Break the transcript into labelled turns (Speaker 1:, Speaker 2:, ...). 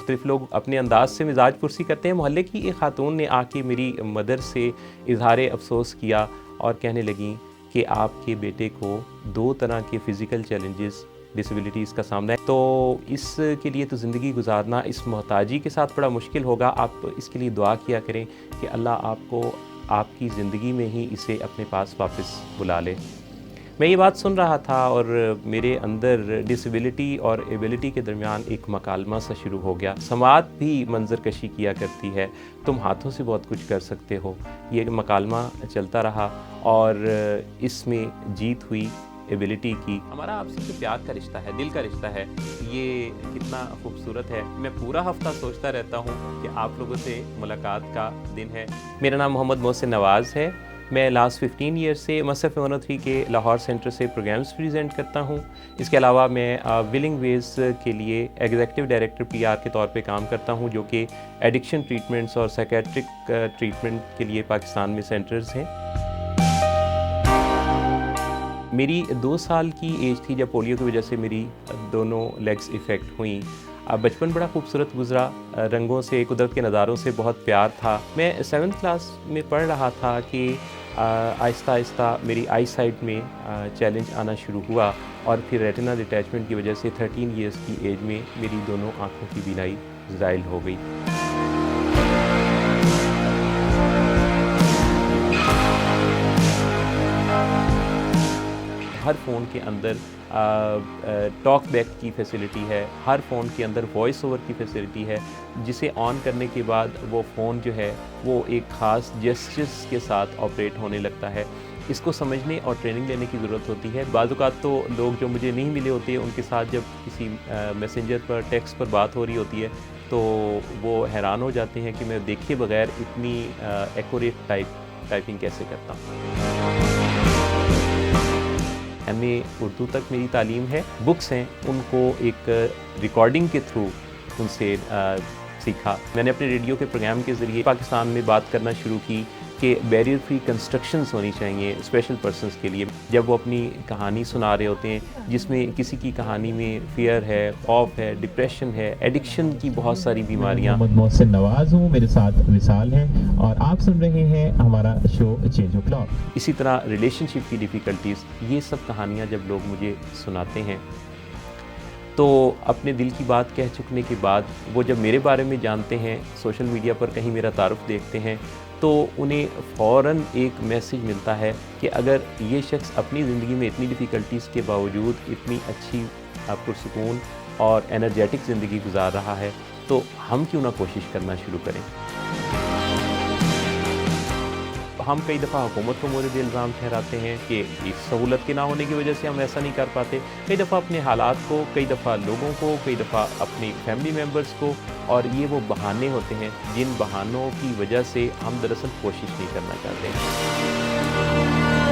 Speaker 1: مختلف لوگ اپنے انداز سے مزاج پرسی کرتے ہیں. محلے کی ایک خاتون نے آ کے میری مدر سے اظہار افسوس کیا اور کہنے لگیں کہ آپ کے بیٹے کو 2 طرح کے فزیکل چیلنجز ڈسیبلٹیز کا سامنا ہے, تو اس کے لیے تو زندگی گزارنا اس محتاجی کے ساتھ بڑا مشکل ہوگا. آپ اس کے لیے دعا کیا کریں کہ اللہ آپ کو آپ کی زندگی میں ہی اسے اپنے پاس واپس بلا لے. میں یہ بات سن رہا تھا اور میرے اندر ڈسیبلٹی اور ایبلٹی کے درمیان ایک مکالمہ سا شروع ہو گیا. سماعت بھی منظر کشی کیا کرتی ہے, تم ہاتھوں سے بہت کچھ کر سکتے ہو. یہ مکالمہ چلتا رہا اور اس میں جیت ہوئی ایبلٹی کی. ہمارا آپ سے جو پیار کا رشتہ ہے, دل کا رشتہ ہے, یہ کتنا خوبصورت ہے. میں پورا ہفتہ سوچتا رہتا ہوں کہ آپ لوگوں سے ملاقات کا دن ہے. میرا نام محمد محسن نواز ہے. میں لاسٹ 15 ایئر سے مصرف 103 کے لاہور سینٹر سے پروگرامز پریزنٹ کرتا ہوں. اس کے علاوہ میں ولنگ ویز کے لیے ایگزیکٹو ڈائریکٹر PR کے طور پہ کام کرتا ہوں, جو کہ ایڈکشن ٹریٹمنٹس اور سائیکیٹرک ٹریٹمنٹ کے لیے پاکستان میں سینٹرز ہیں. میری 2 سال کی ایج تھی جب پولیو کی وجہ سے میری دونوں لیگز افیکٹ ہوئیں. بچپن بڑا خوبصورت گزرا, رنگوں سے, قدرت کے نظاروں سے بہت پیار تھا. میں 7th کلاس میں پڑھ رہا تھا کہ آہستہ آہستہ میری آئی سائٹ میں چیلنج آنا شروع ہوا اور پھر ریٹنا ڈیٹیچمنٹ کی وجہ سے 13 ایئرس کی ایج میں میری دونوں آنکھوں کی بینائی زائل ہو گئی. ہر فون کے اندر ٹاک بیک کی فیسلٹی ہے, ہر فون کے اندر وائس اوور کی فیسلٹی ہے, جسے آن کرنے کے بعد وہ فون جو ہے وہ ایک خاص جسچرز کے ساتھ آپریٹ ہونے لگتا ہے. اس کو سمجھنے اور ٹریننگ لینے کی ضرورت ہوتی ہے. بعض اوقات تو لوگ جو مجھے نہیں ملے ہوتے ہیں ان کے ساتھ جب کسی میسنجر پر ٹیکسٹ پر بات ہو رہی ہوتی ہے تو وہ حیران ہو جاتے ہیں کہ میں دیکھے بغیر اتنی ایکوریٹ ٹائپنگ کیسے کرتا ہوں. ایم.اے اردو تک میری تعلیم ہے. بکس ہیں ان کو ایک ریکارڈنگ کے تھرو ان سے سیکھا. میں نے اپنے ریڈیو کے پروگرام کے ذریعے پاکستان میں بات کرنا شروع کی کہ بیریئر فری کنسٹرکشنز ہونی چاہیے اسپیشل پرسنز کے لیے. جب وہ اپنی کہانی سنا رہے ہوتے ہیں جس میں کسی کی کہانی میں فیئر ہے, خوف ہے, ڈپریشن ہے, ایڈکشن کی بہت ساری بیماریاں.
Speaker 2: محمد محسن نواز ہوں, میرے ساتھ وصال ہیں اور آپ سن رہے ہیں ہمارا شو چینج او کلاک.
Speaker 1: اسی طرح ریلیشن شپ کی ڈیفیکلٹیز, یہ سب کہانیاں جب لوگ مجھے سناتے ہیں تو اپنے دل کی بات کہہ چکنے کے بعد وہ جب میرے بارے میں جانتے ہیں, سوشل میڈیا پر کہیں میرا تعارف دیکھتے ہیں تو انہیں فوراً ایک میسیج ملتا ہے کہ اگر یہ شخص اپنی زندگی میں اتنی ڈیفیکلٹیز کے باوجود اتنی اچھی پرسکون اور انرجیٹک زندگی گزار رہا ہے تو ہم کیوں نہ کوشش کرنا شروع کریں. ہم کئی دفعہ حکومت کو مورد الزام ٹھہراتے ہیں کہ اس سہولت کے نہ ہونے کی وجہ سے ہم ایسا نہیں کر پاتے. کئی دفعہ اپنے حالات کو, کئی دفعہ لوگوں کو, کئی دفعہ اپنی فیملی ممبرز کو, اور یہ وہ بہانے ہوتے ہیں جن بہانوں کی وجہ سے ہم دراصل کوشش نہیں کرنا چاہتے ہیں.